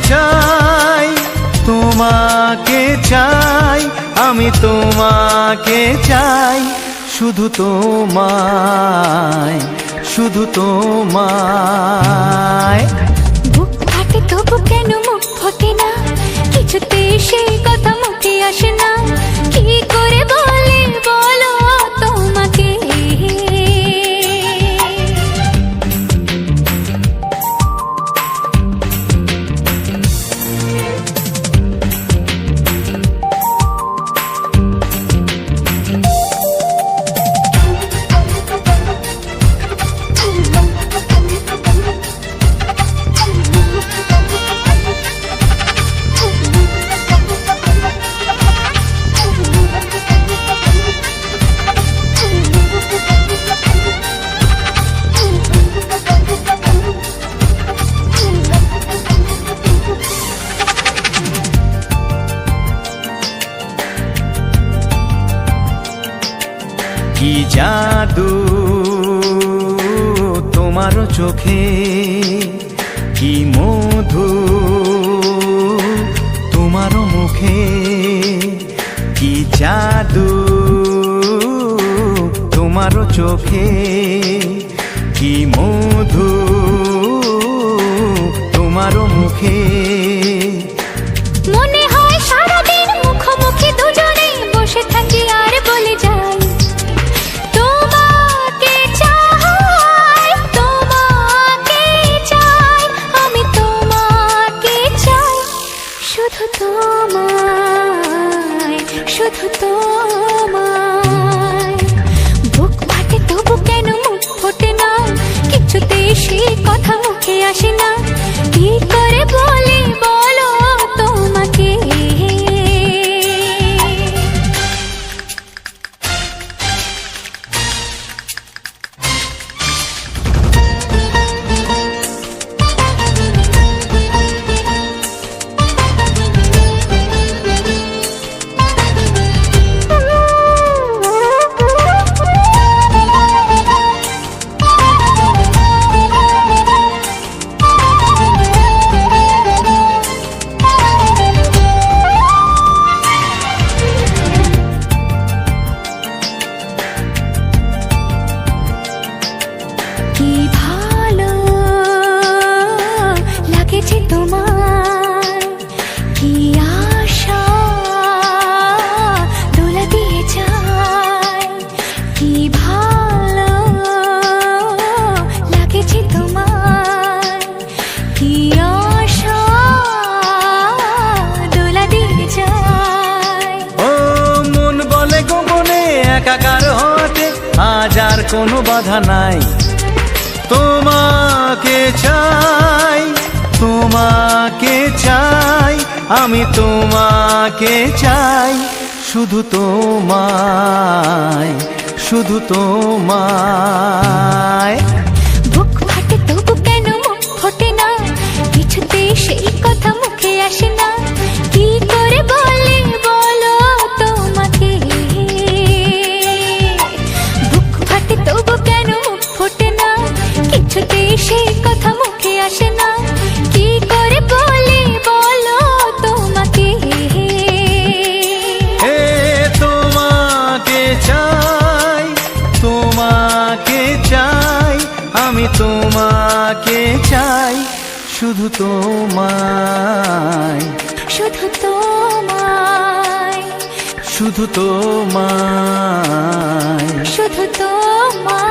চাই, তোমাকে চাই, আমি তোমাকে চাই, শুধু তোমায়, শুধু তোমায়। বুক ফাটে তবু কেন মুখ ফোটে না, কিছুতে সেই কথা মুখে আসে না, কি করে বলে বলো তোমাকে। কি জাদু তোমার চোখে, কি মধু তোমার মুখে, কি জাদু তোমার চোখে, কি মধু তোমার মুখে। মনে হয় সারাদিন মুখোমুখি দুজনে বসে থাকি আর বলে যাই, তোমাকে চাই, তোমাকে চাই, আমি তোমাকে চাই, শুধু তোমায়, শুধু তোমায়। বুক ফাটে তবু কেন মুখ ফোটে না, কিছুতে সেই কথা মুখে আসে না, কি করে বলে বলো তোমাকে। কি ভালো লাগেছে তোমার, কি আশা দোলা দিয়ে যায়, কি ভালো লাগেছে তোমার, কি আশা দোলা দিয়ে যায়। ও মন বলে গোপনে একাকার হতে আজ আর কোনো বাধা নাই, তোমাকে চাই, তোমাকে চাই, আমি তোমাকে চাই, শুধু তোমায়, শুধু তোমায়। বুক ফাটে তবু কেন মুখ ফোটে না, কিছুতে সেই কথা মুখে আসে না, কি করে বলে বলো তোমাকে। বুক ফাটে তবু কেন মুখ ফোটে না, কিছুতে সেই কথা মুখে আসে না, কি করে বলে বলো তোমাকে। হে তোমাকে চাই, তোমাকে চাই, আমি তোমাকে চাই, শুধু তোমায়, শুধু তোমায়, শুধু তোমায়। শুধু তোমায়।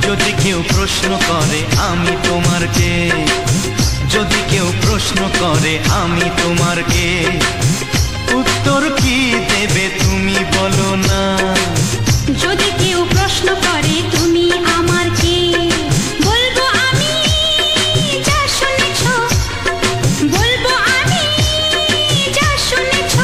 যদি কেউ প্রশ্ন করে আমি তোমার কে, যদি কেউ প্রশ্ন করে আমি তোমার কে, উত্তর কি দেবে তুমি বলো না। যদি কেউ প্রশ্ন করে তুমি আমার কে, বলবো আমি যা শুনেছ, বলবো আমি যা শুনেছ,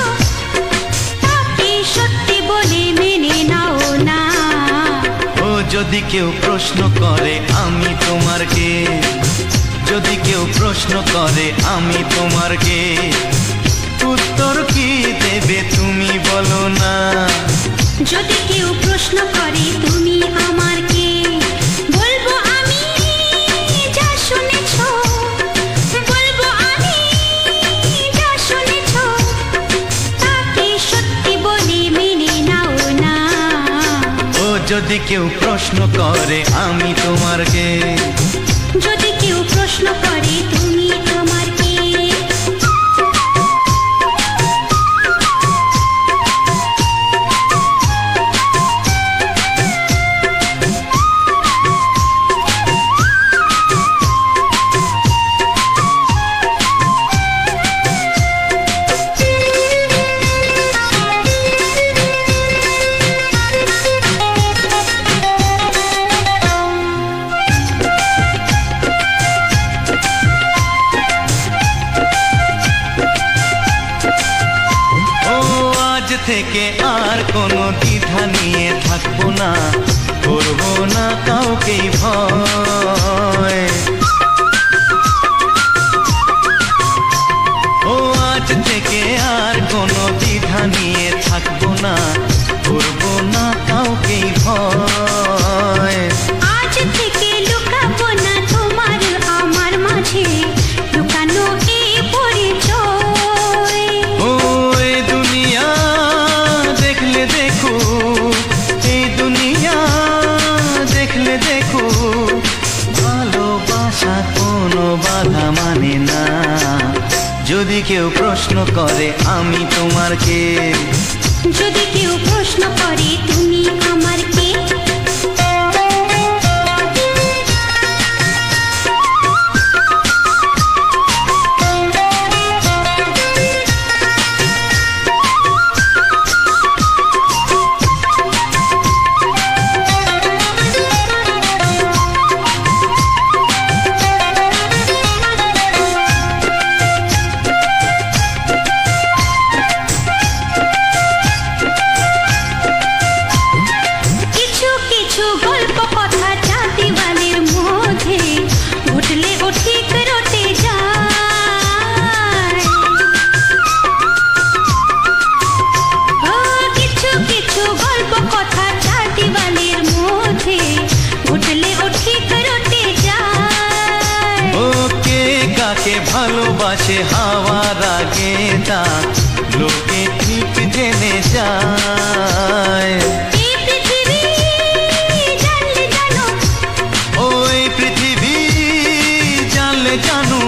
যদি কেউ প্রশ্ন করে আমি তোমার কে, যদি কেউ প্রশ্ন করে আমি তোমার কে, উত্তর কি দেবে তুমি বলো না। যদি কেউ প্রশ্ন করে তুমি আমার কে, বলবো আমি যা শুনেছো, বলবো আমি যা শুনেছো, তাকে সত্যি বলে মেনে নাও না। ও যদি কেউ প্রশ্ন করে আমি তোমার কে, যদি কেউ প্রশ্ন করে তুমি আমার কে। থেকে আর কোনো দ্বিধা নিয়ে থাকবো না, করবো না কাউকেই ভয়। ও আজ থেকে আর কোনো দ্বিধা নিয়ে থাকবো না, করবো না কাউকেই ভয়। আজ থেকে লুকাবো না তোমার আমার মাঝে লুকানো এই পরিচয়। ও এই দুনিয়া দেখলে দেখো, এই দুনিয়া দেখলে দেখো, ভালোবাসা কোনো বাধা মানে না। যদি কেউ প্রশ্ন করে আমি তোমার কে, যদি কেউ প্রশ্ন করে তুমি আমার কে। ভালোবাসে হাওয়ার আগে তা লোকে ঠিক জেনে যায়। ওই পৃথিবী জানলে জানো,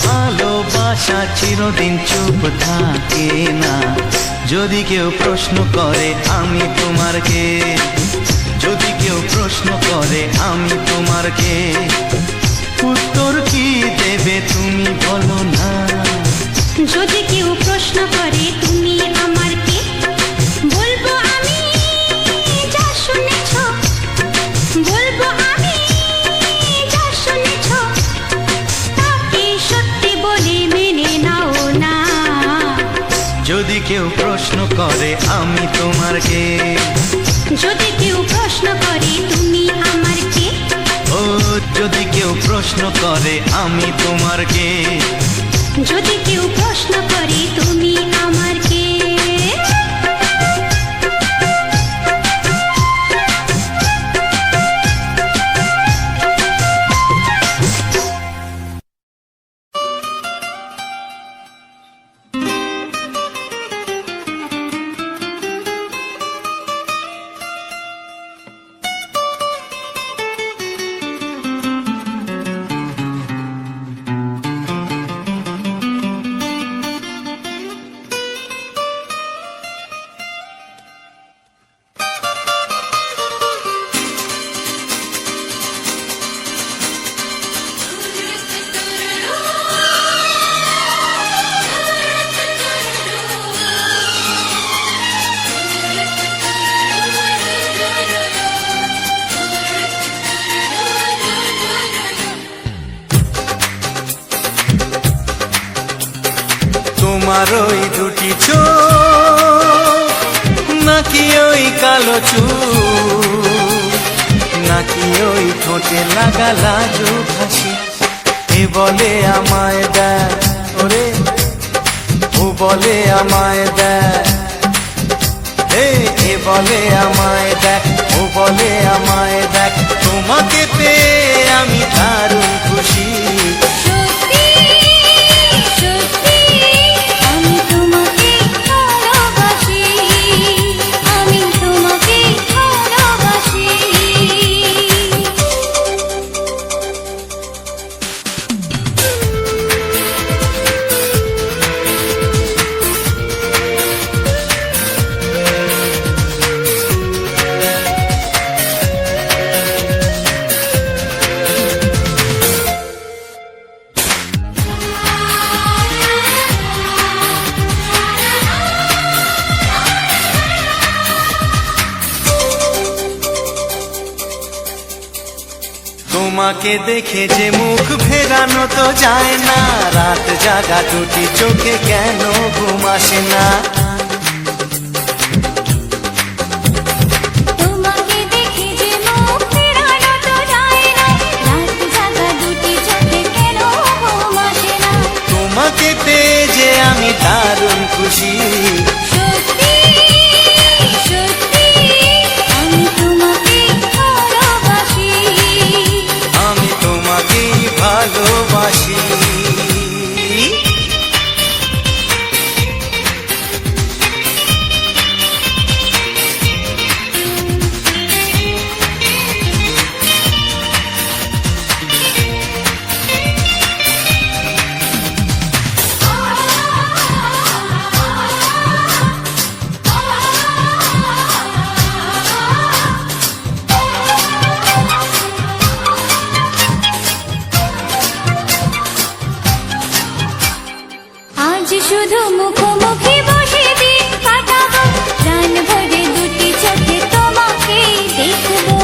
ভালোবাসা চিরদিন চুপ থাকে না। যদি কেউ প্রশ্ন করে আমি তোমার কে, যদি কেউ প্রশ্ন করে আমি তোমার কে, উত্তর কি দেবে তুমি বলো না। যদি কেউ প্রশ্ন করে তুমি আমার কে, বলবো আমি যা শুনেছো, বলবো আমি যা শুনেছো, তাকে সত্যি বলে মেনে নাও না। যদি কেউ প্রশ্ন করে আমি তোমার কে, যদি কেউ প্রশ্ন করে তুমি আমার কে। ও যদি কেউ প্রশ্ন করে আমি তোমার কে, যদি কেউ প্রশ্ন করে তুমি আমার কে। তোমার ওই দুটি চোখ নাকি ওই কালো চুল, নাকি ওই ঠোঁটে লাগা লাজুক হাসি। এ বলে আমায় দেখ ওরে, ও বলে আমায় দেখ, এ বলে আমায় দেখ, ও বলে আমায় দেখ, তোমাকে পেয়ে আমি দারুণ খুশি। সত্যি সত্যি আমি তোমাকে ভালোবাসি, আমি তোমাকে ভালোবাসি। তোমাকে দেখে যে মুখ ফেরানো তো যায় না, রাত জাগা দুটি চোখে কেন ঘুম আসে না। তোমাকে দেখে যে মুখ ফেরানো তো যায় না, রাত জাগা দুটি চোখে কেন ঘুম আসে না। তোমাকে পেয়ে যে আমি দারুণ খুশি। সত্যি সত্যি আমি তোমাকে ভালোবাসি, আমি তোমাকেই ভালোবাসি। আজ শুধু মুখোমুখি বসে দিন কাটাবো, প্রাণ ভরে দুটি চোখে তোমাকে দেখবো।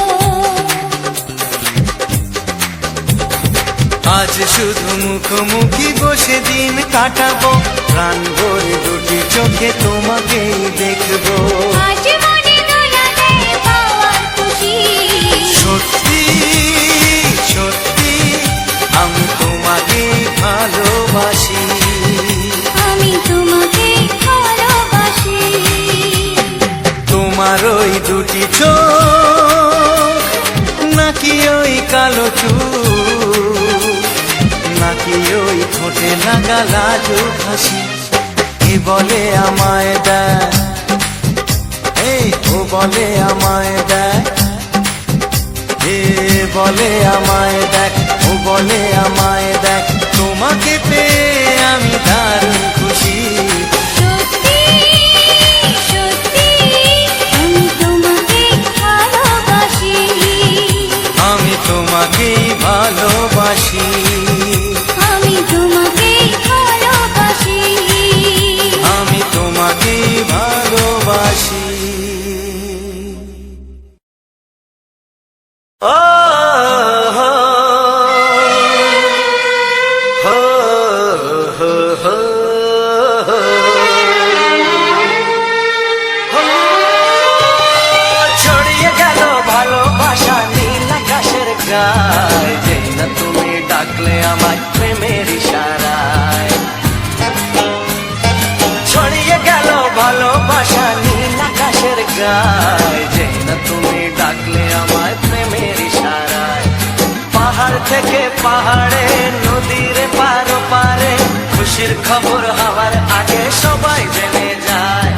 আজ শুধু মুখোমুখি বসে দিন কাটাবো, প্রাণ ভরে দুটি চোখে তোমাকেই দেখবো। আজ মনে দোলাতে পাওয়ার খুশি। সত্যি সত্যি আমি তোমাকেই ভালোবাসি। আমি তোমাকে ভালোবাসি। তোমার ওই দুটি চোখ নাকি ওই কালো চুল, নাকি ওই ঠোঁটে লাগা লাজুক হাসি। এ বলে আমায় দেখ, এই ও বলে আমায় দেখ, এ বলে আমায় দেখ, ও বলে আমায় দেখ, তোমাকে পেয়ে আমি দারুণ খুশি। সত্যি সত্যি আমি তোমাকে ভালোবাসি, আমি তোমাকেই ভালোবাসি। আমি তোমাকে ভালোবাসি। আমি তোমাকেই ভালোবাসি। ও হো হো হো হো হো। ছড়িয়ে গেল ভালোবাসা নীল আকাশের গায়ে, যেই না তুমি ডাকলে আমায় প্রেমের ইশারায়। ছড়িয়ে গেল ভালোবাসা নীল আকাশের গায়ে, যেই না তুমি ডাকলে আমায় প্রেমের ইশারায়। পাহাড় থেকে পাহাড়ে, নদীর পারো পারে, খুশির খবর হওয়ার আগে সবাই জেনে যায়।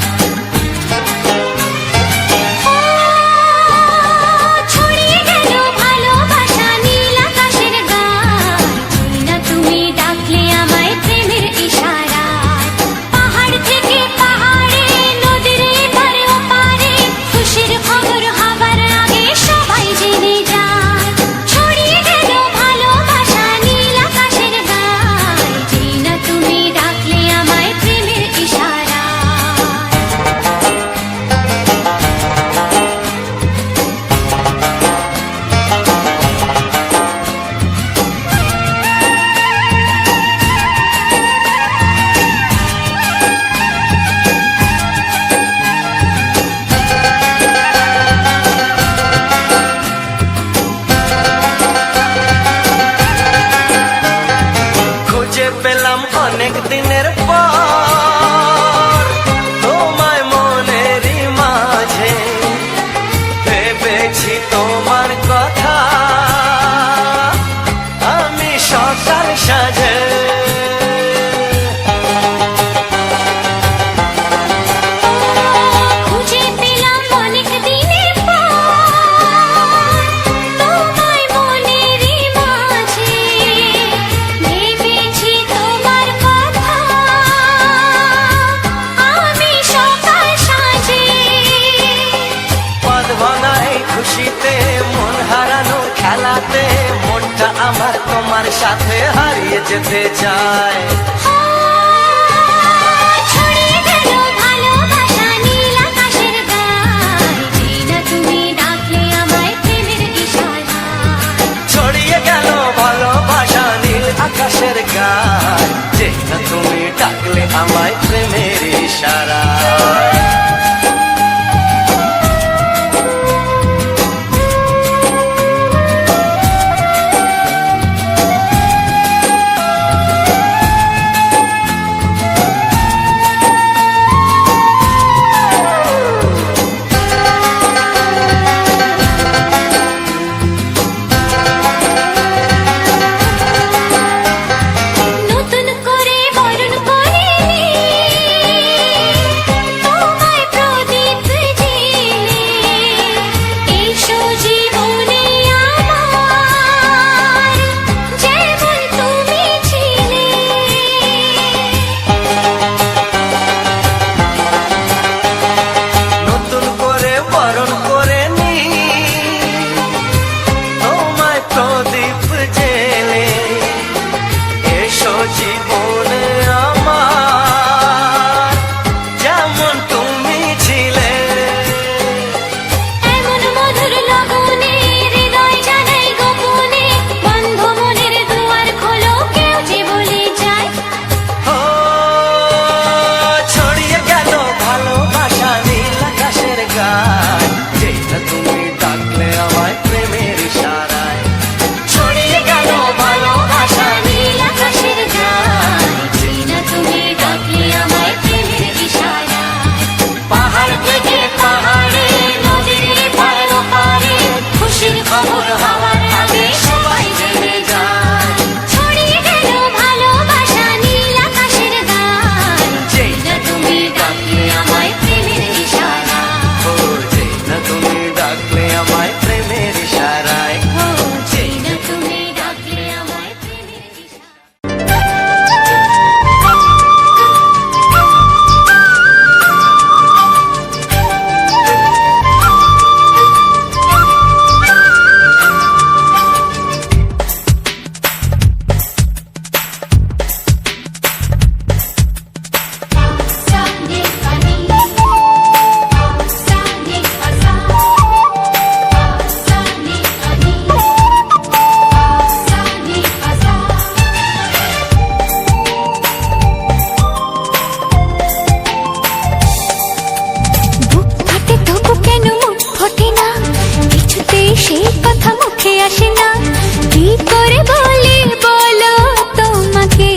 ছড়িয়ে গেল ভালোবাসা নীল আকাশের গায়ে, যেই না তুমি ডাকলে আমায় প্রেমের ইশারায়। পাহাড় থেকে পাহাড়ে, নদীর এপারে ওপারে, খুশির খবর হবার আগে সবাই জেনে যায়। ছড়িয়ে গেল ভালোবাসা নীল আকাশের গায়ে, যেই না তুমি ডাকলে আমায় প্রেমের সাথে হারিয়ে যেতে চায়। ছড়িয়ে গেল ভালোবাসা নীল আকাশের গায়ে, যেই না তুমি ডাকলে আমায় প্রেমের ইশারায়। ছড়িয়ে গেল ভালোবাসা নীল আকাশের গায়, যেই না তুমি ডাকলে আমায় প্রেমের ইশারায়। নতুন করে বরণ করে তোমায় প্রদীপ জেলে, এসো জীবনে আমার, যেমন তুমি ছিলে। নতুন করে বরণ করে নি তোমায় প্রদীপ জেলে, এসো জীবনে আমার, যেমন তুমি ছিলে। এমন মধুর লগনে হৃদয় জানাই গোপনে, বন্ধ মনের দুয়ার খোলো, কেউ যে বলে যায়। ও ছড়িয়ে গেল ভালোবাসা নীল আকাশের গায়, যেই না তুমি ডাকলে আমায় প্রেমের ইশারায়। ছড়িয়ে গেল ভালোবাসা নীল আকাশের গায়ে, যেই না তুমি ডাকলে আমায় প্রেমের ইশারায়। পাহাড় থেকে পাহাড়ে, নদীর পার ওপারে, খুশির খবর হওয়ার আগে সবাই জেনে যায়। ছড়িয়ে গেল ভালোবাসা নীল আকাশের গায়ে, যেই না তুমি ডাকলে আমায় প্রেমের ইশারায়। ও যেই না তুমি ডাকলে আমায় প্রেমের ইশারায়। ও যেই না তুমি ডাকলে আমায় প্রেমের ইশারায়। Sani pani, sani pasa, sani pani, sani pasa. বুক ফাটে তবু কেন মুখ ফোটে না, কিছুতেই সেই কথা মুখে আসে না, কি করে বলি বলো তোমাকে।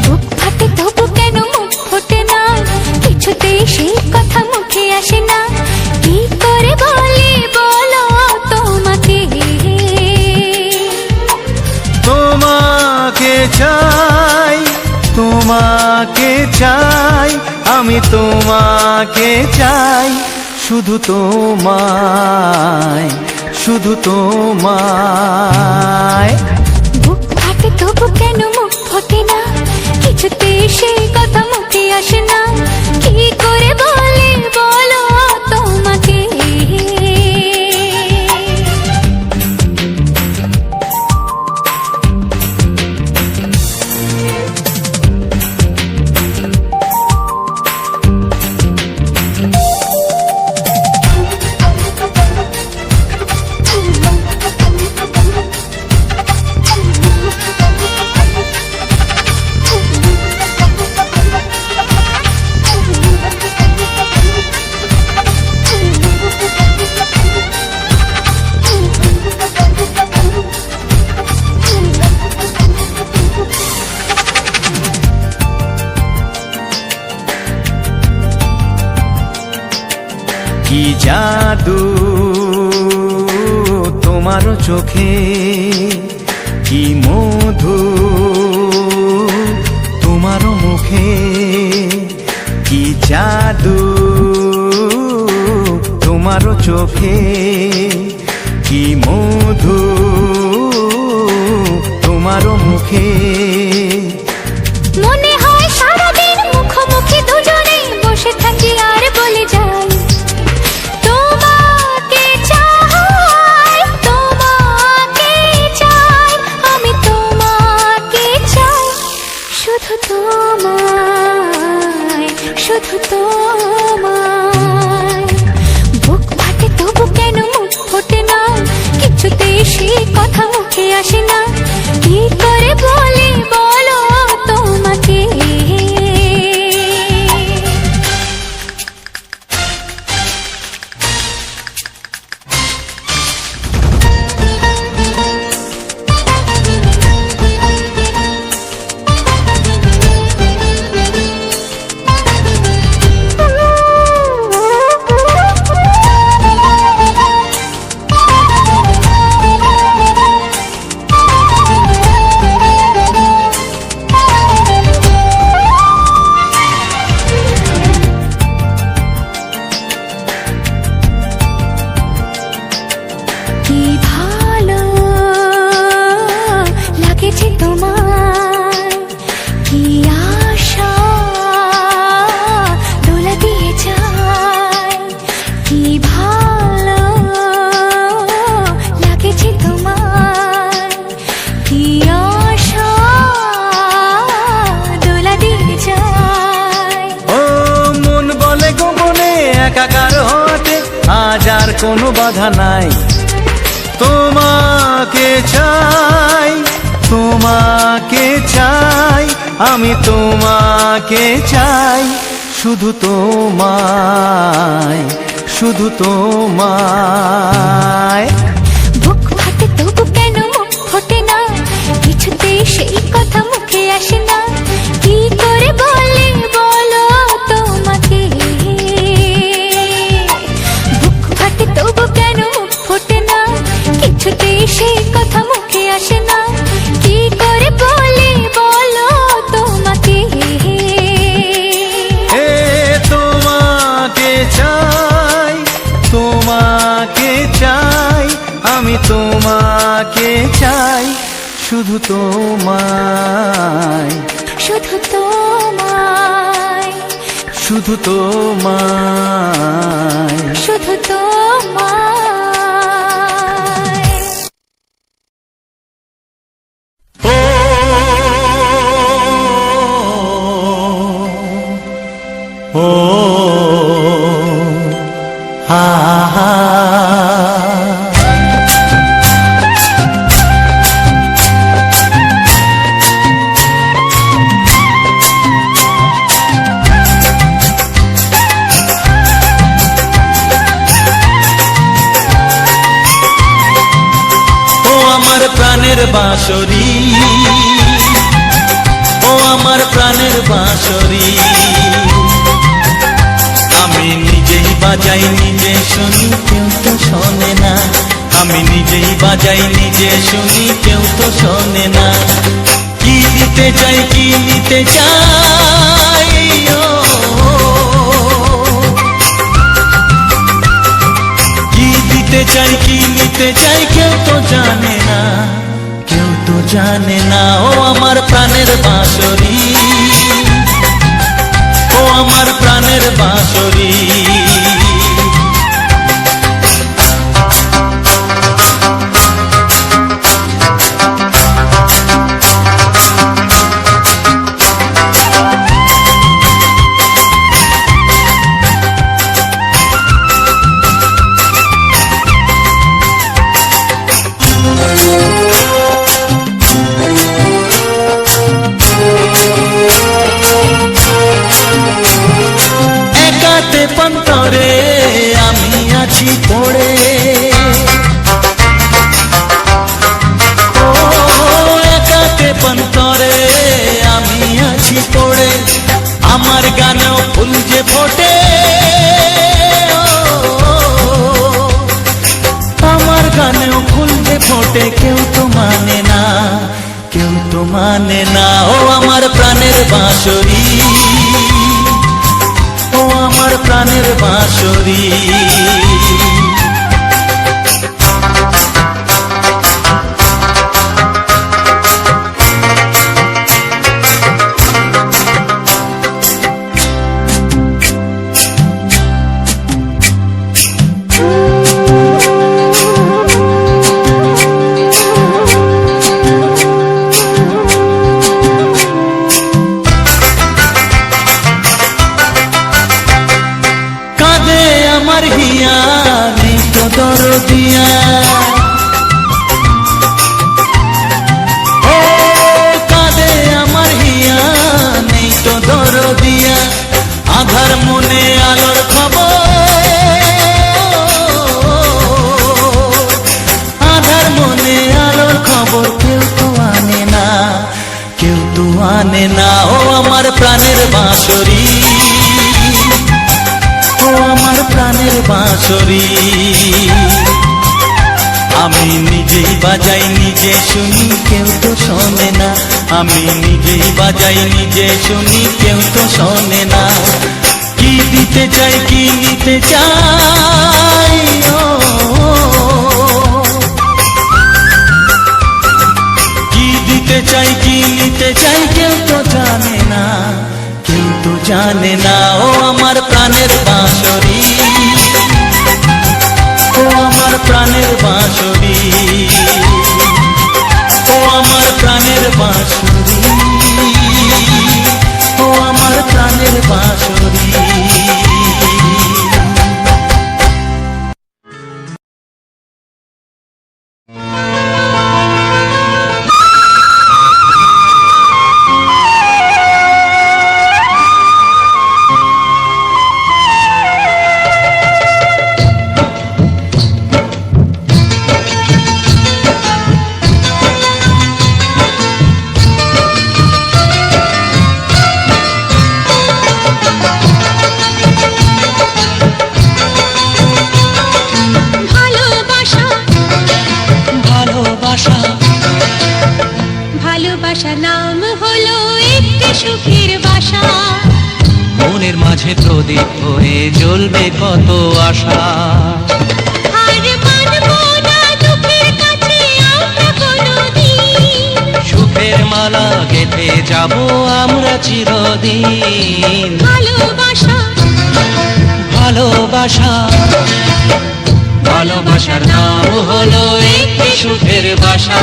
বুক ফাটে তবু কেন মুখ ফোটে না, কিছুতেই সেই কথা মুখে আসে না, কি করে বলি বলো তোমাকে। তোমাকে চাই, তোমাকে চাই, আমি তোমাকে চাই, শুধু তোমায়, শুধু তোমায়। বুক ফাটে তবু কেন মুখ ফোটে না, কিছুতেই সেই কথা মুখে আসে না, কি করে বলি বলো তোমাকে। কি জাদু তোমার চোখে, কি মধু তোমার মুখে, কি জাদু তোমার চোখে, কি মধু তোমার মুখে। মনে হয় সারাদিন মুখোমুখি দুজনে বসে থাকি আর বলে যাই, তোমাকে চাই, তোমাকে তোমায়, শুধু তোমায়। বুক ফাটে তবু কেন মুখ ফোটে না, কিছুতেই সেই কথা মুখে আসে না। কি করে বলি বলো তোমাকে, কি ভালো লাগেছে তোমার, কি আশা দোলা দিয়ে যায়। কি ভালো লাগেছে তোমার, কি আশা দোলা দিয়ে যায়। ও মন বলে গোপনে একাকার হতে আজ আর কোনো বাধা নাই। তোমাকে চাই, তোমাকে চাই, আমি তোমাকে চাই, শুধু তোমায়, শুধু তোমায়। বুক ফাটে তবু কেন মুখ ফোটে না, কিছুতেই সেই কথা মুখে আসে না। কি করে বলি বলো তোমাকে, বুক ফাটে তবু কেন মুখ ফোটে না, কিছুতেই সেই কথা মুখে আসে না। কি করে বলি বলো তোমাকে, এ তোমাকে চাই, তোমাকে চাই, আমি তোমাকে চাই, শুধু তোমায়, শুধু তোমায়, শুধু তোমায়। শুধু তোমায়। ও ও হা হা। প্রাণের বাঁশরি, ও আমার প্রাণের বাঁশরি, আমি নিজেই বাজাই নিজে শুনি কেউ তো শোনে না। আমি নিজেই বাজাই নিজে শুনি কেউ তো শোনে না। কি দিতে চাই, কি নিতে চাই, ও কি দিতে চাই, কি নিতে চাই, কেউ তো জানে না, কেউ তো জানে না। ও আমার প্রাণের বাঁশরি, ও আমার প্রাণের বাঁশরি। পন্তরে আমি আছি পড়ে, ও একাতে পন্তরে আমি আছি পড়ে। আমার গানেও ফুল যে ফোটে, আমার গানেও ফুল যে ফোটে, কেউ তো মানে না, কেউ তো মানে না। ও আমার প্রাণের বাঁশরি, ও আমার প্রাণের বাঁশরি। দরদিয়া ও কাঁদে আমার হিয়া নেই তো দরদিয়া আধার মনে আলোর আধার মনে আলোর খবর কেউ তো আনে না কেউ তো আনে না ও আমার প্রাণের বাঁশরি ও আমার প্রাণের বাঁশরি আমি নিজেই বাজাই নিজে শুনি কেউ তো শোনে না আমি নিজেই বাজাই নিজে শুনি কেউ তো শোনে না কি দিতে চাই কি নিতে চাই ও কি দিতে চাই কি নিতে চাই কেউ তো জানে না কেউ তো জানে না ও আমার প্রাণের বাঁশরি ও আমার প্রাণের বাঁশরি ও আমার প্রাণের বাঁশরি ও আমার প্রাণের বাঁশরি ভালোবাসার নাম হলো একটি সুখের বাসা মনের মাঝে প্রদীপ হয়ে জ্বলবে কত আশা আর মানবো না দুঃখের কাছে আমরা কোনোদিন সুখের মালা গেঁথে যাব আমরা চিরদিন ভালোবাসা ভালোবাসা ভালোবাসার নাম হলো একটি সুখের বাসা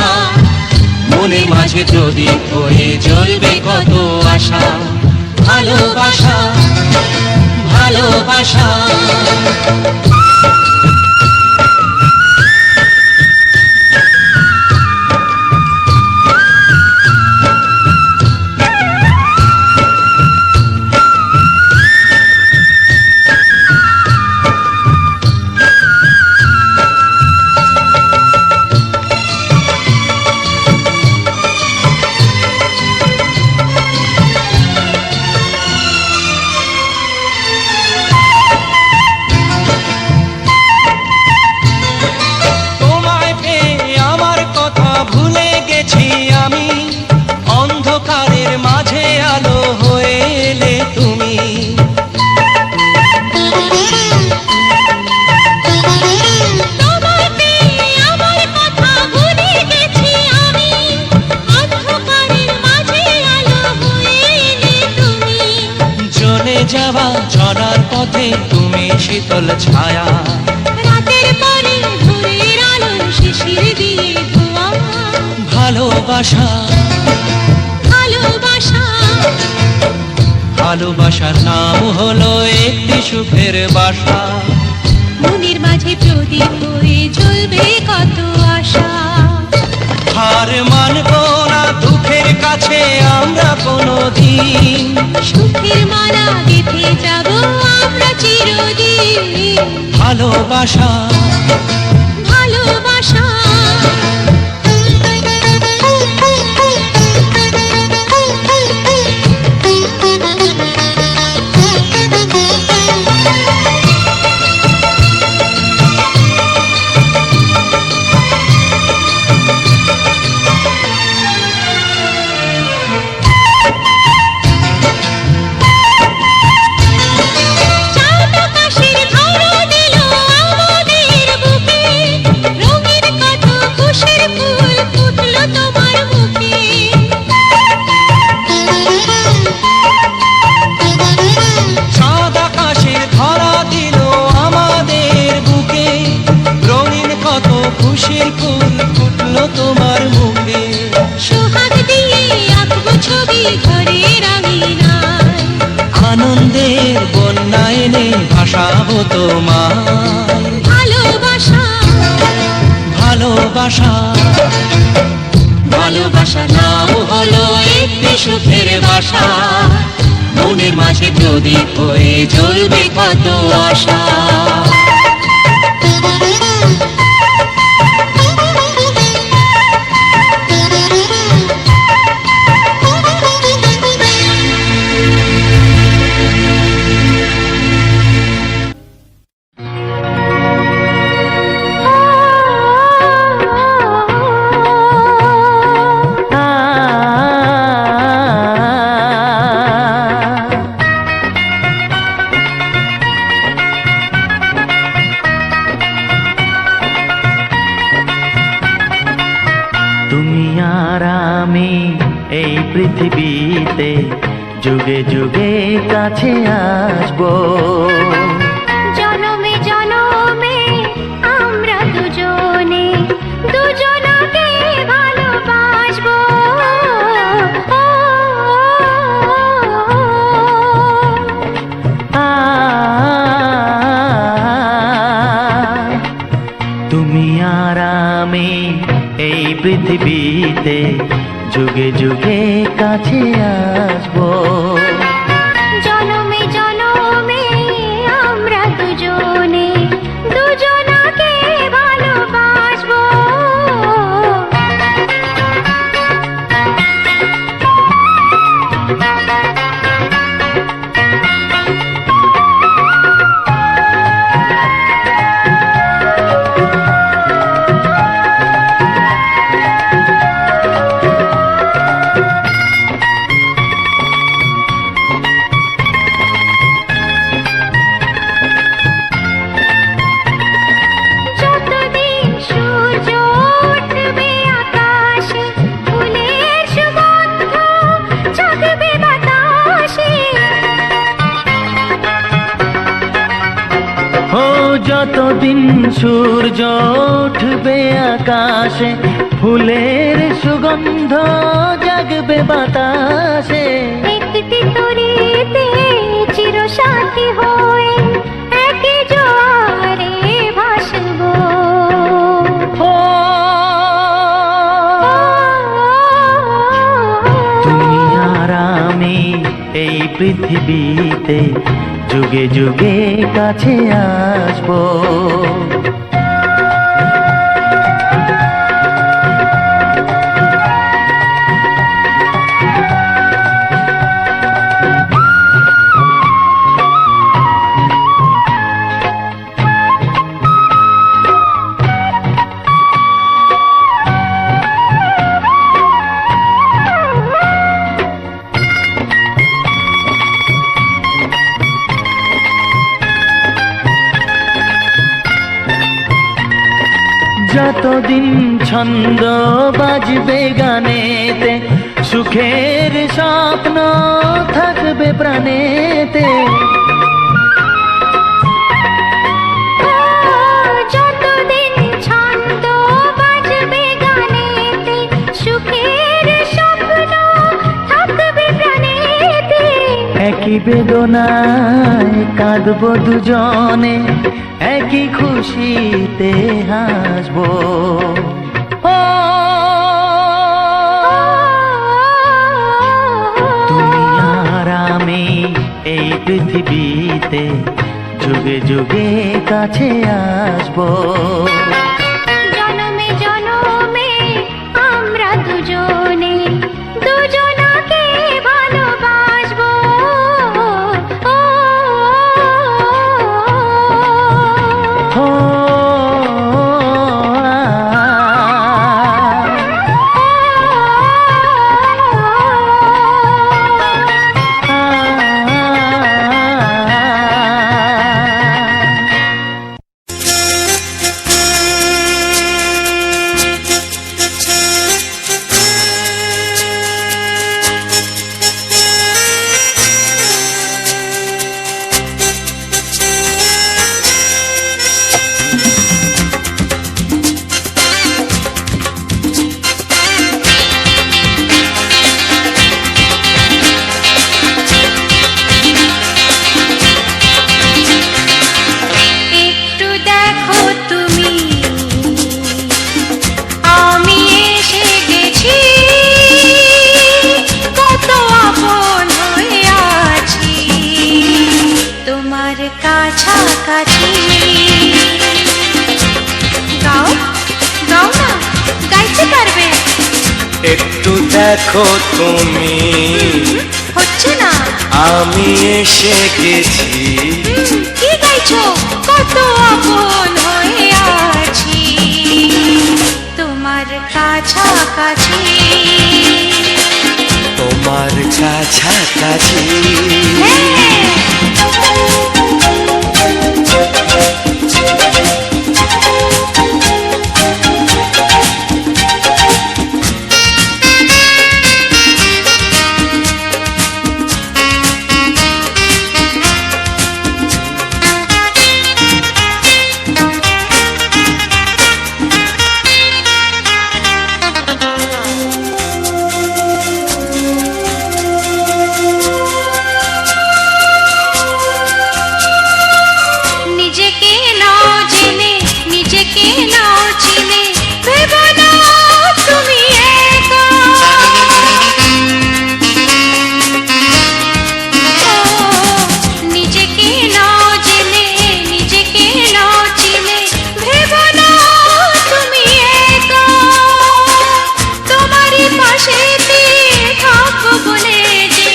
মনের মাঝে প্রদীপ হয়ে জ্বলবে কত আশা ভালোবাসা ভালোবাসা যাওয়া চলার পথে তুমি শীতল ছায়া রাতের পরে ভোরের আলো শিশির দিয়ে ধোয়া ভালোবাসা ভালোবাসা ভালোবাসার নাম হলো একটি সুখের বাসা মনের মাঝে প্রদীপ হয়ে জ্বলবে কত আশা হার মানবো না দুঃখের কাছে আমরা কোনোদিন সুখের মালা গেঁথে যাব আমরা চিরদিন ভালোবাসা ভালোবাসা খুশির ফুল ফুটলো তোমার মুখে সোহাগ দিয়ে আঁকবো ছবি ঘরের আঙিনায় আনন্দের বন্যা এনে ভাসাবো তোমায় ভালোবাসা ভালোবাসা। ভালোবাসা নাও হলো একটি সুখের বাসা, মনের মাঝে প্রদীপ হয়ে জ্বলবে কত আশা। তুমি আর আমি এই পৃথিবীতে যুগে যুগে কাছে আসবো। জনমে জনমে আমরা দুজনে দুজনকে ভালোবাসবো। তুমি আর আমি এই পৃথিবীতে যুগে যুগে কাছে আসবো। জনমে জনমে আমরা দুজনে দুজনকে ভালোবাসবো। যতদিন সূর্য উঠবে আকাশে, ফুলের সুগন্ধ জাগবে বাতাসে। ও যতদিন সূর্য উঠবে আকাশে, ফুলের সুগন্ধ জাগবে বাতাসে। একটি তরিতে চিরসাথী হয়ে একই জোয়ারে ভাসবো। ও তুমি আর আমি এই পৃথিবীতে যুগে যুগে কাছে আসবো। যতদিন ছন্দ বাজবে গানেতে, সুখের স্বপ্ন থাকবে প্রাণেতে। যতদিন ছন্দ বাজবে গানেতে, সুখের স্বপ্ন থাকবে প্রাণেতে। একই বেদনায় কাঁদবো দুজনে, একই খুশিতে হাসবো। ও তুমি আর আমি এই পৃথিবীতে যুগে যুগে কাছে আসবো। জনমে জনমে আমরা দুজনে দুজনকে ভালোবাসবো। দেখো তুমি, হচ্ছে না। আমি এসে গেছি। কি গাইছো? কত আপন হয়ে আছি তোমার কাছাকাছি। তোমার কাছাকাছি। নিজেকে নাও জেনে, নিজেকে নাও চিনে, ভেবো না তুমি একা। ও, নিজেকে নাও জেনে, নিজেকে নাও চিনে, ভেবো না তুমি একা। তোমারই পাশেতে থাকবো বলে যে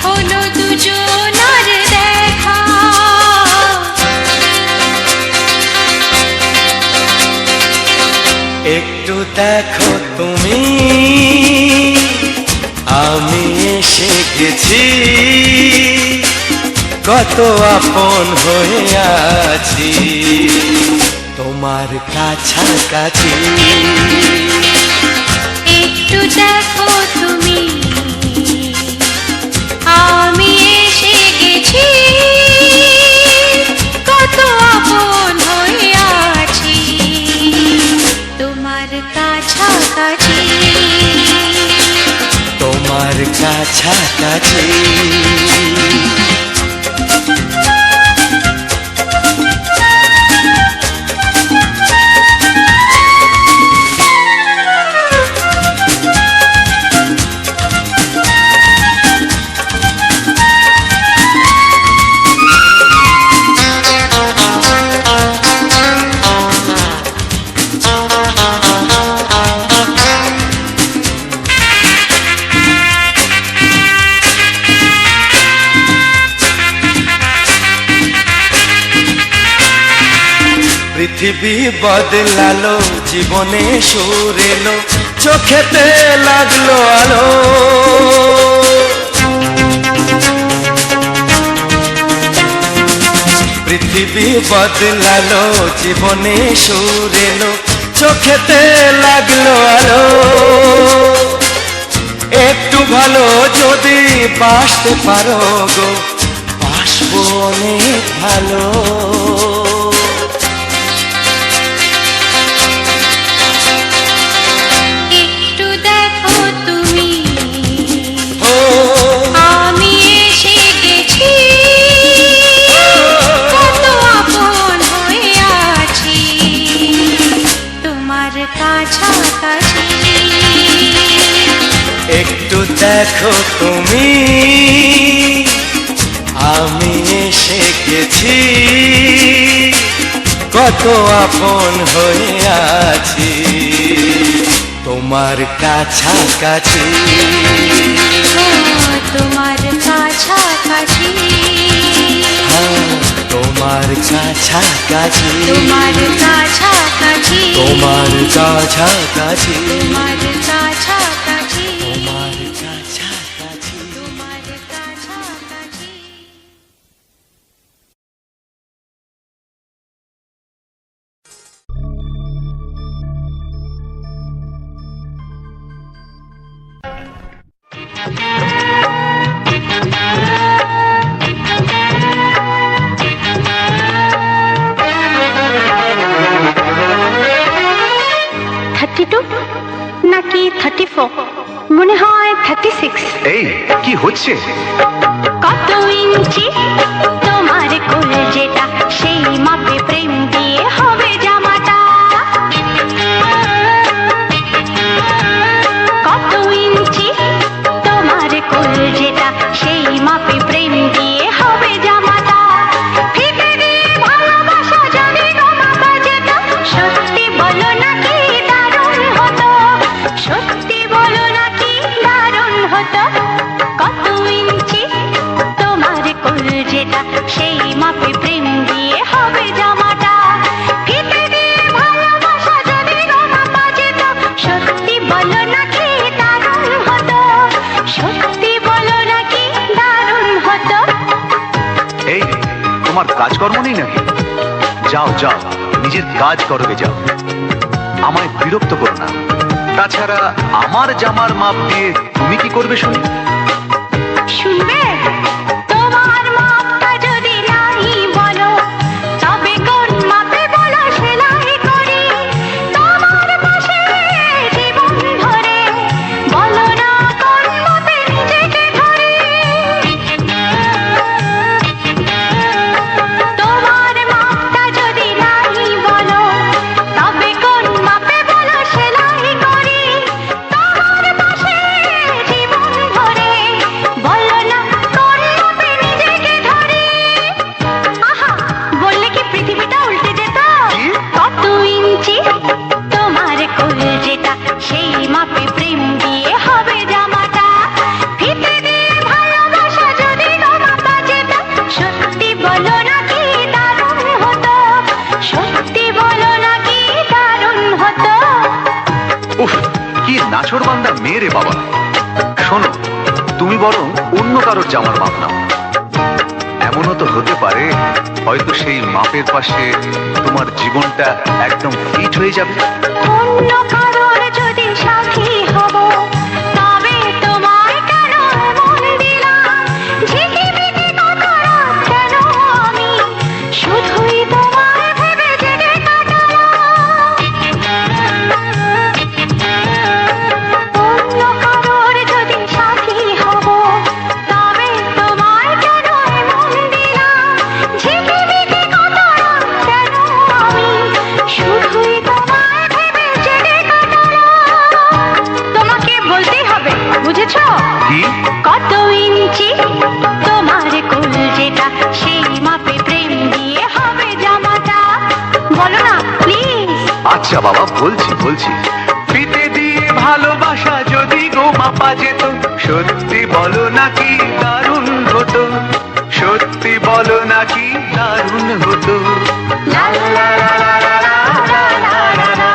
হলো দুজনার দেখা। একটু দেখো তুমি, আমি এসে গেছি। কত আপন হয়ে আছি তোমার কাছাকাছি। একটু দেখো তুমি, আমি এসে গেছি। কত আপন হয়ে আছি তোমার কাছাকাছি। তোমার কাছাকাছি। পৃথিবী বদলালো, জীবনে সুর এলো, চোখেতে লাগলো আলো। পৃথিবী বদলালো, জীবনে সুর এলো, চোখেতে লাগলো আলো। একটু ভালো যদি বাসতে পারো গো, বাসবো অনেক ভালো। একটু দেখো তুমি, ও আমি এসে গেছি। কত আপন হয়ে আছি তোমার কাছাকাছি। একটু দেখো তুমি, আমি এসে গেছি। কত আপন হয়ে আছি তোমার কাছাকাছি। ও, তোমার কাছাকাছি। হ্যাঁ, তোমার কাছাকাছি। তোমার কাছাকাছি। তোমার কাছাকাছি। তোমার কাছাকাছি। তোমার কাছাকাছি। তোমার কাছাকাছি। নাকি 34, মনে হয় 36। এই কি হচ্ছে? কত ইঞ্চি তোমার কোল যেটা, সেই মাপে প্রেম দিয়ে হবে জামাটা। কত ইঞ্চি তোমার কোল যেটা, সেই মাপে প্রেম দিয়ে হবে জামাটা। ফিতে দিয়ে ভালোবাসা যদি তোমাকে যেত, সত্যি বলো নাকি দারুণ হতো, সত্যি বলো নাকি দারুণ যেটা সেই মাপে প্রেম দিয়ে হবে জামাটা ফিতে দিয়ে ভালোবাসা যদি গো মাপা যেত সত্যি বলো নাকি দারুণ হতো সত্যি বলো নাকি দারুণ হতো এই তোমার কাজকর্ম নেই নাকি? যাও যাও, নিজের কাজ করবে যাও, আমায় বিরক্ত করো না। তাছাড়া আমার জামার মাপ দিয়ে তুমি কি করবে শুনি? শুনবে তোমার মাপটা যদি নাই বলো তবে কোন মাপে বলো সেলাই করি তোমার পাশে জীবন ধরে বলো না কোন মাপে নিজেকে ধরি তোমার মাপটা যদি নাই বলো তবে কোন মাপে বলো সেলাই করি তোমার পাশে জীবন ধরে বলো না কোন মাপে নিজেকে ধরি আহা বললে কি পৃথিবীটা উল্টে যেত কত ইঞ্চি তোমার কোল যেটা সেই মাপে প্রেম দিয়ে হবে জামাটা ফিতে দিয়ে ভালোবাসা যদি গো মাপা যেত সত্যি বলো নাকি দারুণ হতো সত্যি বলো নাকি দারুণ হতো উফ, কি নাছোড়বান্দা মেয়ে রে বাবা। শোনো, তুমি বরং অন্য কারোর জামার মাপ নাও। এমনও তো হতে পারে হয়তো সেই মাপের পাশে তোমার জীবনটা একদম ফিট হয়ে যাবে। অন্য কারোর যদি সাথী হব তবে তোমায় কেন মন দিলাম ঝিকিমিকি কত রাত কেন আমি শুধুই তোমায় ভেবে জেগে কাটালাম অন্য কারোর যদি সাথী হব তবে তোমায় কেন মন দিলাম ঝিকিমিকি কত রাত কেন আমি শুধুই তোমায় ভেবে জেগে কাটালাম তোমাকে বলতেই হবে বুঝেছো কি? কত ইঞ্চি তোমার কোল যেটা সেই মাপে প্রেম দিয়ে হবে জামাটা বলো না প্লিজ আচ্ছা বাবা, বলছি বলছি। ফিতে দিয়ে ভালোবাসা যদি গো মাপা যেত সত্যি বলো নাকি দারুণ হতো সত্যি বলো নাকি দারুণ হতো। লা লা লা লা লা লা লা লা লা লা।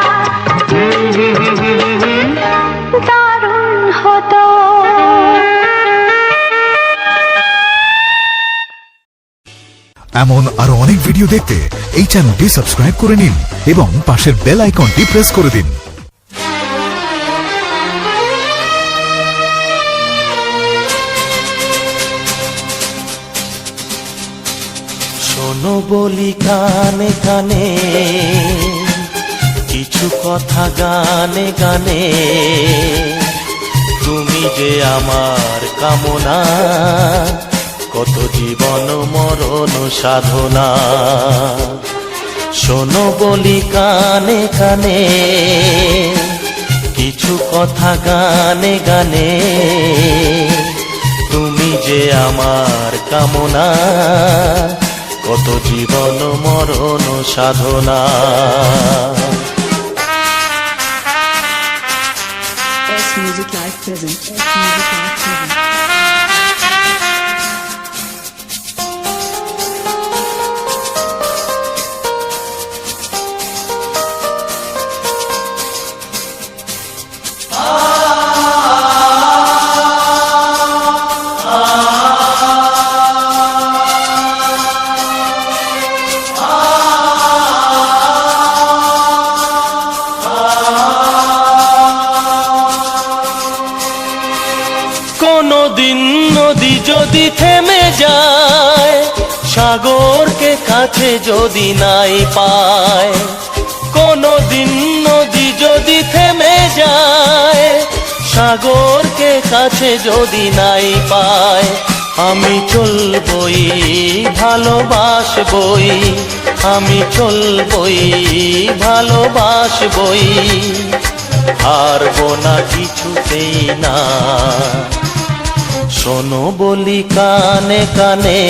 দারুণ হতো এমন আরো অনেক ভিডিও দেখতে এই চ্যানেলটি সাবস্ক্রাইব করে নিন এবং পাশের বেল আইকনটি প্রেস করে দিন। শোনো বলি কানে কানে কিছু কথা গানে গানে তুমি যে আমার কামনা কত জীবন মরণ সাধনা শোনো বলি কানে কানে কিছু কথা গানে গানে তুমি যে আমার কামনা কত জীবন মরণ সাধনা S Music Live present. S Music Live present. কোনদিন নদী যদি থেমে যায় সাগরকে কাছে যদি নাই পায় কোনদিন নদী যদি থেমে যায় সাগরকে কাছে যদি নাই পায় আমি চলবই ভালোবাসবই আমি চলবই ভালোবাসবই হারবো না কিছুতেই না শোনো বলি কানে কানে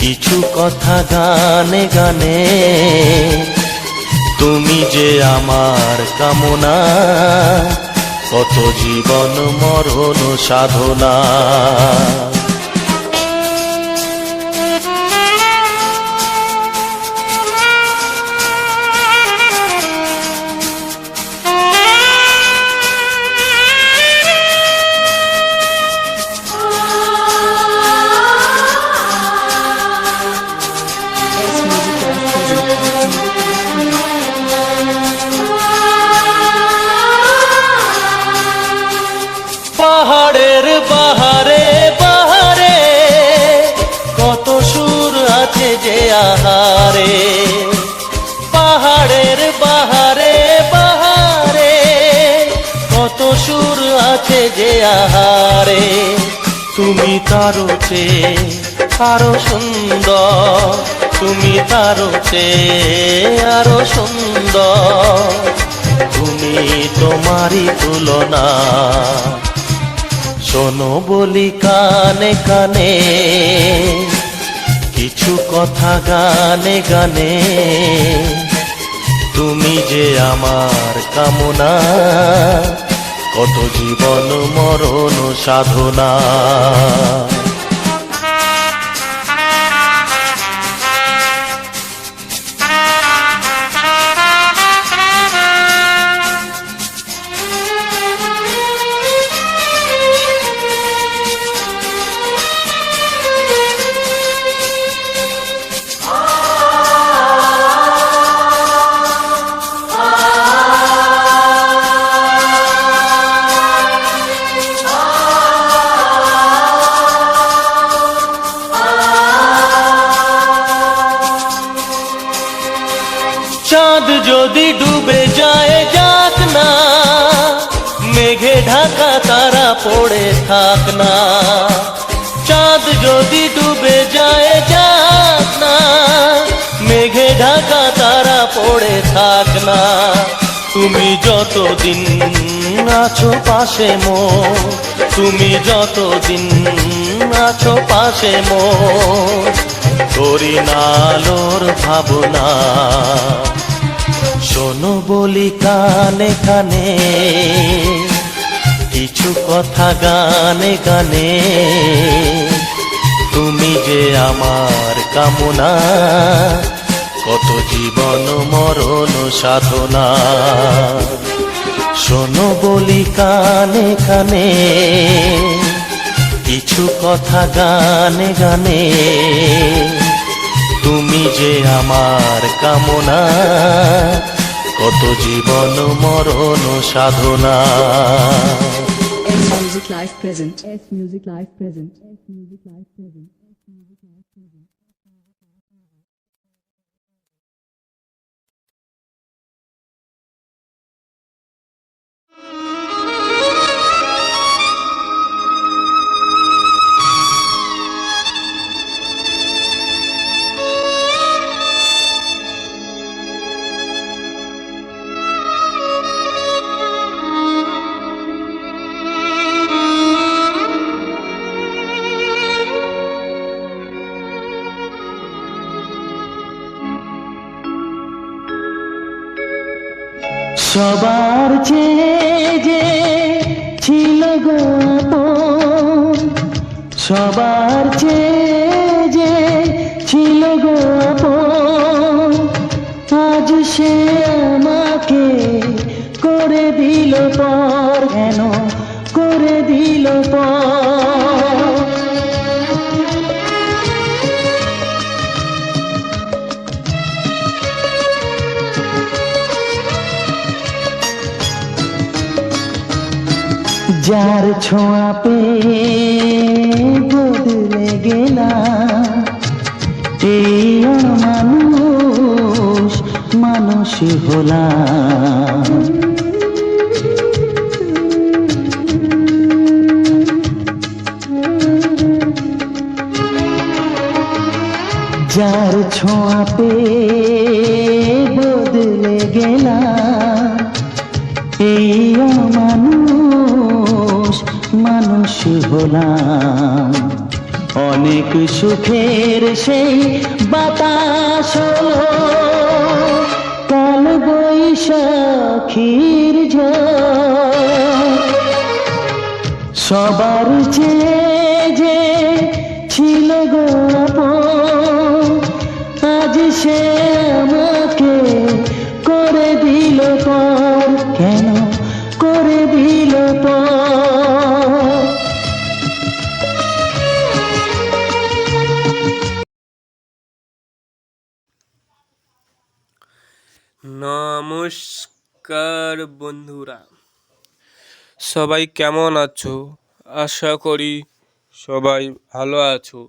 কিছু কথা গানে গানে তুমি যে আমার কামনা কত জীবন মরণ সাধনা আহারে তুমি তারও চেয়ে আরো সুন্দর, তুমি তারও চেয়ে আরো সুন্দর, তুমি তোমারই তুলনা। শোনো বলি কানে কানে কিছু কথা গানে গানে, তুমি যে আমার কামনা, কত জীবন মরণ সাধনা। চাঁদ যদি ডুবে যায় যাক না, মেঘে ঢাকা তারা পড়ে থাক না। চাঁদ যদি ডুবে যায় যাক না, মেঘে ঢাকা তারা পড়ে থাক না। তুমি যতদিন আছো পাশে মোর, তুমি যতদিন আছো পাশে মোর, করি না আলোর ভাবনা। শোনো বলি কানে কানে কিছু কথা গানে গানে, তুমি যে আমার কামনা, কত জীবন মরণ সাধনা। শোনো বলি কানে কানে কিছু কথা গানে গানে, তুমি যে আমার কামনা, কত জীবন মরণ সাধনা। S Music Live present. S Music Live present. S Music Live present. সবার চেয়ে যে ছিল গো আপন, সবার চেয়ে যে ছিল গো আপন, আজ সে আমাকে করে দিল পর, কেন করে দিল পর। যার ছোঁয়া পেয়ে বদলে গেলাম, এই মানুষ মানুষ হলাম। যার ছোঁয়া পেয়ে বদলে গেলাম, এই মানুষ মানুষ হলাম। অনেক সুখের সেই বাতাস হলো, কাল বৈশাখীর ঝড়। সবার চেয়ে যে ছিল গো আপন, আজ সে আমাকে করে দিল পর, কেন করে দিল পর। নমস্কার বন্ধুরা, সবাই কেমন আছো? আশা করি সবাই ভালো আছো।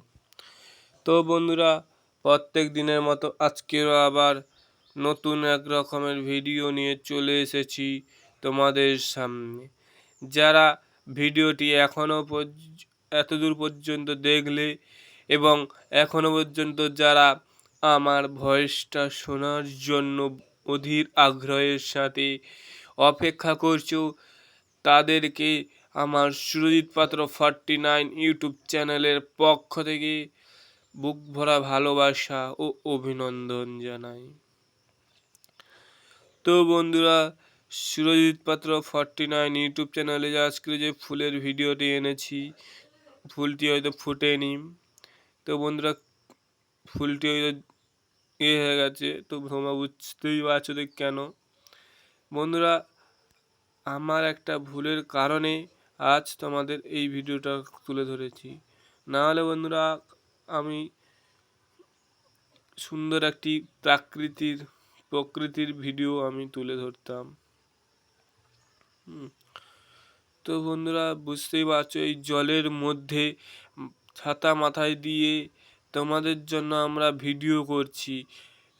তো বন্ধুরা, প্রত্যেক দিনের মতো আজকেরও আবার নতুন এক রকমের ভিডিও নিয়ে চলে এসেছি তোমাদের সামনে। যারা ভিডিওটি এতদূর পর্যন্ত দেখলে এবং এখনো পর্যন্ত যারা আমার ভয়েসটা শোনার জন্য অধীর আগ্রহের সাথে অপেক্ষা করছো, তাদেরকে আমার সুরজিৎ পাত্র 49 ইউটিউব চ্যানেলের পক্ষ থেকে বুক ভরা ভালোবাসা ও অভিনন্দন জানাই। তো বন্ধুরা, সুরজিৎ পাত্র 49 ইউটিউব চ্যানেলে আজকে যে ফুলের ভিডিওটি এনেছি, ফুলটি হয়তো ফুটেনি। তো বন্ধুরা, ফুলটি হয়তো হয়ে গেছে, তো তোমরা বুঝতেই পারছো যে কেন। বন্ধুরা, আমার একটা ভুলের কারণে আজ তোমাদের এই ভিডিওটা তুলে ধরেছি, না হলে বন্ধুরা আমি সুন্দর একটি প্রকৃতির ভিডিও আমি তুলে ধরতাম। তো বন্ধুরা, বুঝতেই পারছো এই জলের মধ্যে ছাতা মাথায় দিয়ে তোমাদের জন্য আমরা ভিডিও করছি,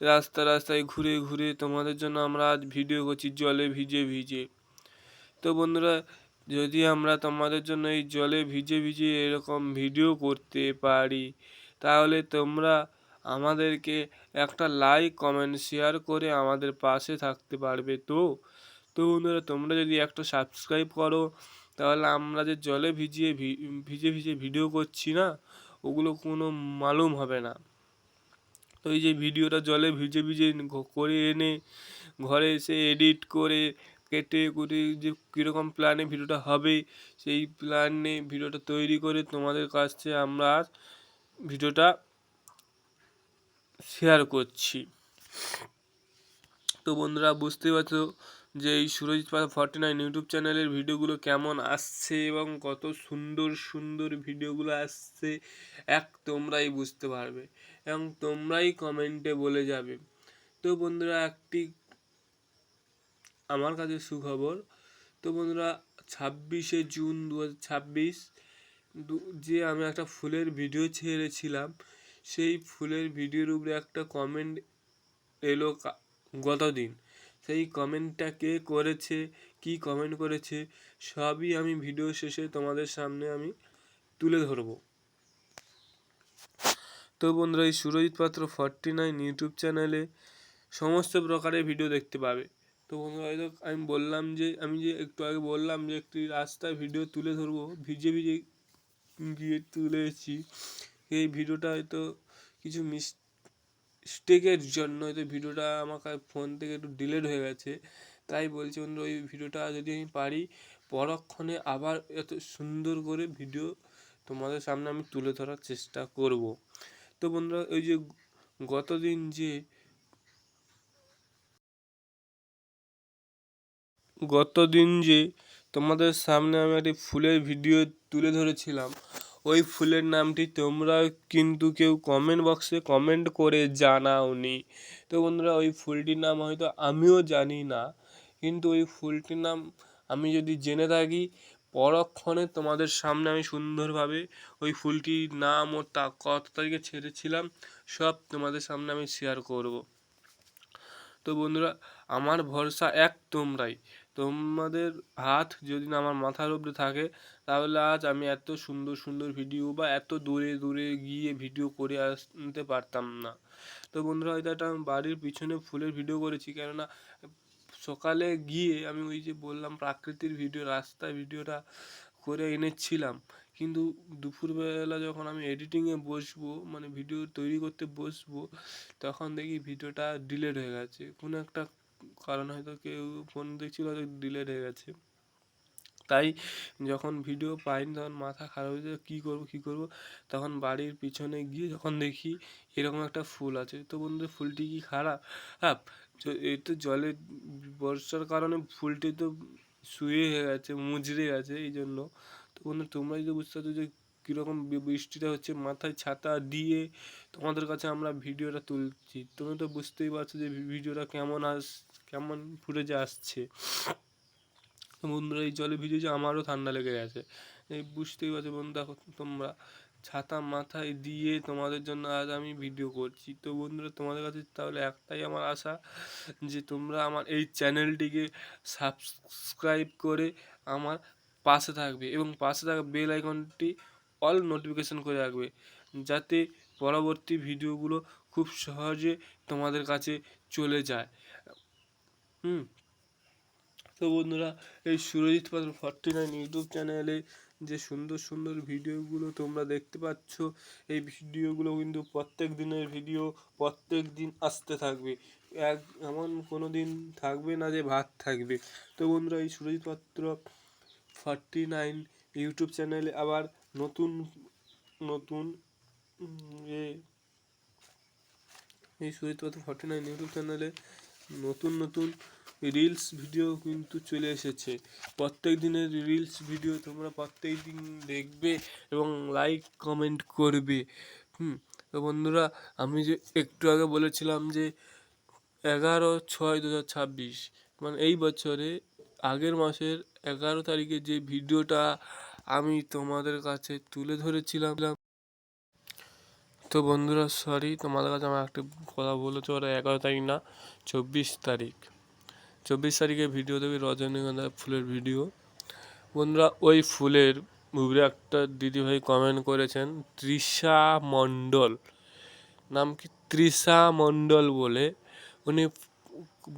রাস্তায় ঘুরে ঘুরে তোমাদের জন্য আমরা আজ ভিডিও করছি জলে ভিজে ভিজে। তো বন্ধুরা, যদি আমরা তোমাদের জন্য এই জলে ভিজে ভিজে এরকম ভিডিও করতে পারি, তাহলে তোমরা আমাদেরকে একটা লাইক কমেন্ট শেয়ার করে আমাদের পাশে থাকতে পারবে। তো বন্ধুরা, তোমরা যদি একটা সাবস্ক্রাইব করো, তাহলে আমরা যে জলে ভিজে ভিজে ভিডিও করছি না, ওগুলো কোনো মালুম হবে না। তো এই যে ভিডিওটা জলে ভিজে ভিজে করে এনে ঘরে এসে এডিট করে কেটে কুটে যে কীরকম প্ল্যানে ভিডিওটা হবে, সেই প্ল্যানে ভিডিওটা তৈরি করে তোমাদের কাছে আমরা ভিডিওটা শেয়ার করছি। তো বন্ধুরা, বুঝতেই পারছো যে এই সুরজিৎ পাত্র 49 ইউটিউব চ্যানেলের ভিডিওগুলো কেমন আসছে এবং কত সুন্দর সুন্দর ভিডিওগুলো আসছে তোমরাই বুঝতে পারবে এবং তোমরাই কমেন্টে বলে যাবে। তো বন্ধুরা, একটি আমার কাছে সুখবর। তো বন্ধুরা, 26শে জুন 2026 যে আমি একটা ফুলের ভিডিও ছেড়েছিলাম, সেই ফুলের ভিডিওর উপরে একটা কমেন্ট এলো গতদিন। সেই কমেন্টটা কে করেছে, কি কমেন্ট করেছে, সবই আমি ভিডিও শেষে তোমাদের সামনে আমি তুলে ধরবো। তো বন্ধুরা, এই সুরজিৎ পাত্র 49 ইউটিউব চ্যানেলে সমস্ত প্রকারের ভিডিও দেখতে পাবে। তো বন্ধুরা, হয়তো আমি যে একটু আগে বললাম যে একটি রাস্তায় ভিডিও তুলে ধরবো, ভিজে ভিজে গিয়ে তুলেছি। এই ভিডিওটা হয়তো কিছু মিস্টেকের জন্য হয়তো ভিডিওটা আমার ফোন থেকে একটু ডিলেট হয়ে গেছে। তাই বলছি বন্ধুরা, ওই ভিডিওটা যদি আমি পারি পরক্ষণে আবার এত সুন্দর করে ভিডিও তোমাদের সামনে আমি তুলে ধরার চেষ্টা করব। তো বন্ধুরা, ওই যে গতদিন যে তোমাদের সামনে আমি একটি ফুলের ভিডিও তুলে ধরেছিলাম, ওই ফুলের নামটি তোমরা কিন্তু কেউ কমেন্ট বক্সে কমেন্ট করে জানাওনি। তো বন্ধুরা, ওই ফুলটির নাম হয়তো আমিও জানি না, কিন্তু ওই ফুলটির নাম আমি যদি জেনে থাকি, পরক্ষণে তোমাদের সামনে আমি সুন্দরভাবে ওই ফুলটির নাম ও কত তারিখে ছেড়েছিলাম সব তোমাদের সামনে আমি শেয়ার করব। তো বন্ধুরা, আমার ভরসা তোমরাই। তোমাদের হাত যদি না আমার মাথার উপরে থাকে, তাহলে আজ আমি এত সুন্দর সুন্দর ভিডিও বা এত দূরে দূরে গিয়ে ভিডিও করে আসতে পারতাম না। তো বন্ধুরা, হয়তো একটা বাড়ির পিছনে ফুলের ভিডিও করেছি, কেননা সকালে গিয়ে আমি ওই যে বললাম প্রাকৃতিক ভিডিও, রাস্তায় ভিডিওটা করে এনেছিলাম, কিন্তু দুপুরবেলা যখন আমি এডিটিংয়ে বসবো, মানে ভিডিও তৈরি করতে বসবো, তখন দেখি ভিডিওটা ডিলেট হয়ে গেছে। কোনো একটা কারণ, হয়তো কেউ ফোন দেখছিল, হয়তো ডিলেট হয়ে গেছে। তাই যখন ভিডিও পাইনি তখন মাথা খারাপ হয়েছে, কী করব। তখন বাড়ির পিছনে গিয়ে যখন দেখি এরকম একটা ফুল আছে। তো বন্ধু, ফুলটি কি খারাপ? এই তো জলে বর্ষার কারণে ফুলটি তো শুয়ে হয়ে গেছে, মুজড়ে গেছে, এই জন্য। তো বন্ধু, তোমরা যদি বুঝতে পারছো যে কীরকম বৃষ্টিটা হচ্ছে, মাথায় ছাতা দিয়ে তোমাদের কাছে আমরা ভিডিওটা তুলছি, তুমি তো বুঝতেই পারছো যে ভিডিওটা কেমন ফুটেজে আসছে। বন্ধুরা, এই জলে ভিজেছে, আমারও ঠান্ডা লেগে গেছে, এই বুঝতেই পারছো বন্ধু। দেখো তোমরা, ছাতা মাথায় দিয়ে তোমাদের জন্য আজ আমি ভিডিও করছি। তো বন্ধুরা, তোমাদের কাছে তাহলে একটাই আমার আশা, যে তোমরা আমার এই চ্যানেলটিকে সাবস্ক্রাইব করে আমার পাশে থাকবে এবং পাশে থাকা বেল আইকনটি অল নোটিফিকেশন করে রাখবে, যাতে পরবর্তী ভিডিওগুলো খুব সহজে তোমাদের কাছে চলে যায়। তো বন্ধুরা, এই সুরজিৎ পাত্র 49 ইউটিউব চ্যানেলে যে সুন্দর সুন্দর ভিডিওগুলো তোমরা দেখতে পাচ্ছ, এই ভিডিওগুলো কিন্তু প্রত্যেক দিনের ভিডিও, প্রত্যেক দিন আসতে থাকবে। এমন কোনো দিন থাকবে না যে ভাত থাকবে। তো বন্ধুরা, এই সুরজিৎ পাত্র 49 ইউটিউব চ্যানেলে আবার নতুন নতুন এই সুরজিৎ পাত্র 49 ইউটিউব চ্যানেলে নতুন নতুন রিলস ভিডিও কিন্তু চলে এসেছে। প্রত্যেক দিনের রিলস ভিডিও তোমরা প্রত্যেক দিন দেখবে এবং লাইক কমেন্ট করবে। তো বন্ধুরা, আমি যে একটু আগে বলেছিলাম যে 11/6/2026 মানে এই বছরে আগের মাসের 11 তারিখে যে ভিডিওটা আমি তোমাদের কাছে তুলে ধরেছিলাম, তো বন্ধুরা সরি, তোমাদের কাছে আমার একটা কথা বলেছে, ওরা 11 তারিখ না 24 তারিখ, 24 তারিখে ভিডিও দেবে রজনীগন্ধা ফুলের ভিডিও। বন্ধুরা, ওই ফুলের উপরে একটা দিদিভাই কমেন্ট করেছেন, তৃষা মণ্ডল, নাম কি তৃষা মণ্ডল বলে, উনি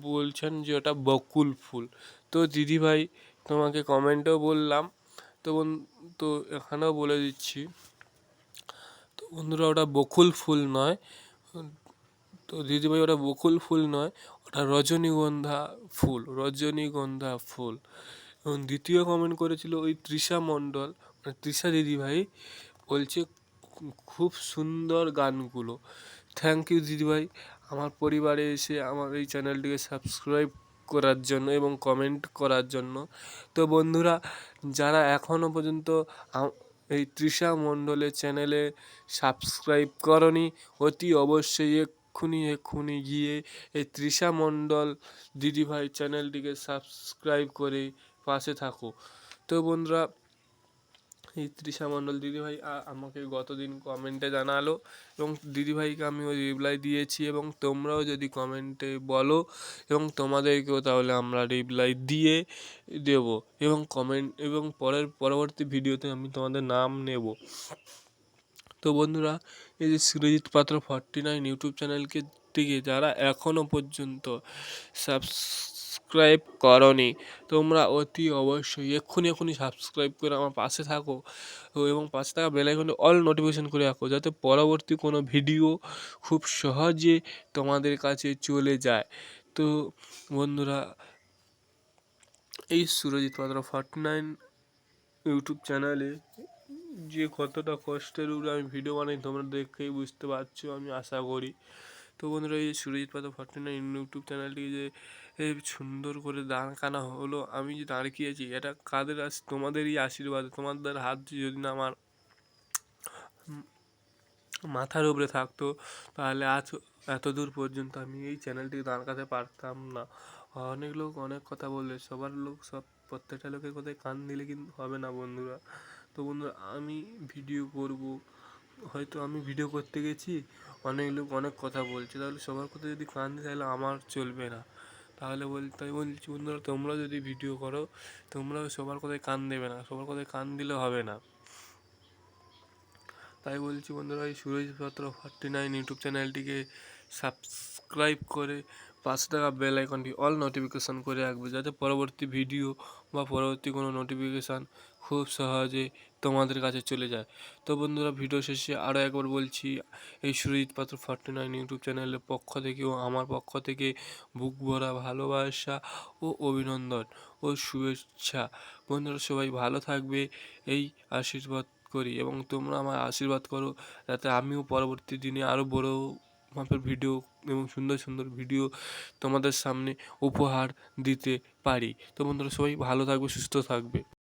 বলছেন যে ওটা বকুল ফুল। তো দিদিভাই তোমাকে কমেন্টেও বললাম, তো এখানেও বলে দিচ্ছি, তো বন্ধুরা ওটা বকুল ফুল নয়, তো দিদিভাই ওটা বকুল ফুল নয়, ওটা রজনীগন্ধা ফুল। এবং দ্বিতীয় কমেন্ট করেছিল ওই তৃষা মণ্ডল, মানে তৃষা দিদিভাই, বলছে খুব সুন্দর গানগুলো। থ্যাংক ইউ দিদিভাই, আমার পরিবারে এসে আমার এই চ্যানেলটিকে সাবস্ক্রাইব করার জন্য এবং কমেন্ট করার জন্য। তো বন্ধুরা, যারা এখনও পর্যন্ত এই তৃষা মণ্ডলের চ্যানেলে সাবস্ক্রাইব করনি, অতি অবশ্যই এক্ষুনি গিয়ে এই তৃষা মণ্ডল দিদিভাই চ্যানেলটিকে সাবস্ক্রাইব করে পাশে থাকো। তো বন্ধুরা, এই তৃষা মণ্ডল দিদিভাই আমাকে গতদিন কমেন্টে জানালো এবং দিদিভাইকে আমি ওই রিপ্লাই দিয়েছি, এবং তোমরাও যদি কমেন্টে বলো এবং তোমাদেরকেও তাহলে আমরা রিপ্লাই দিয়ে দেব এবং পরবর্তী ভিডিওতে আমি তোমাদের নাম নেব। তো বন্ধুরা, এই যে সুরজিৎ পাত্র 49 ইউটিউব চ্যানেলকে থেকে যারা এখনও পর্যন্ত সাবস্ক্রাইব করনি, তোমরা অতি অবশ্যই এক্ষুনি সাবস্ক্রাইব করে আমার পাশে থাকো এবং পাশে থাকা বেল আইকনে অল নোটিফিকেশন করে রাখো, যাতে পরবর্তী কোনো ভিডিও খুব সহজে তোমাদের কাছে চলে যায়। তো বন্ধুরা, এই সুরজিৎ পাত্র 49 ইউটিউব চ্যানেলে যে কতটা কষ্টের উপরে আমি ভিডিও বানাই তোমরা দেখেই বুঝতে পারছো, আমি আশা করি। তো বন্ধুরা, এই সুরজিৎ পাত্র 49 ইউটিউব চ্যানেলটিকে যে সুন্দর করে দাঁড়ানো হলো, আমি যে দাঁড়িয়েছি এটা কাদের তোমাদেরই আশীর্বাদ, তোমাদের হাত যদি না আমার মাথার উপরে থাকতো, তাহলে আজ এত দূর পর্যন্ত আমি এই চ্যানেলটিকে দাঁড়াতে পারতাম না। অনেক লোক অনেক কথা বললে, প্রত্যেকটা লোকের কথায় কান দিলে কিন্তু হবে না বন্ধুরা। তো বন্ধুরা, আমি ভিডিও করব, হয়তো আমি ভিডিও করতে গেছি, অনেক লোক অনেক কথা বলছে, তাহলে সবার কথা যদি কান দিই তাহলে আমার চলবে না। তাই বলছি বন্ধুরা, তোমরা যদি ভিডিও করো তোমরাও সবার কথায় কান দেবে না, সবার কথায় কান দিলে হবে না। তাই বলছি বন্ধুরা, এই সুরজিৎ পাত্র 49 ইউটিউব চ্যানেলটিকে সাবস্ক্রাইব করে পাশে থাকা বেল আইকনটি অল নোটিফিকেশান করে রাখবে, যাতে পরবর্তী ভিডিও বা পরবর্তী কোনো নোটিফিকেশান খুব সহজে তোমাদের কাছে চলে যায়। তো বন্ধুরা, ভিডিও শেষে আরও একবার বলছি, এই সুরজিৎ পাত্র 49 ইউটিউব চ্যানেলের পক্ষ থেকে ও আমার পক্ষ থেকে বুক ভরা ভালোবাসা ও অভিনন্দন ও শুভেচ্ছা। বন্ধুরা, সবাই ভালো থাকবে এই আশীর্বাদ করি, এবং তোমরা আমার আশীর্বাদ করো যাতে আমিও পরবর্তী দিনে আরও বড় মাপের ভিডিও এবং সুন্দর সুন্দর ভিডিও তোমাদের সামনে উপহার দিতে পারি। তো বন্ধুরা, সবাই ভালো থাকবে, সুস্থ থাকবে।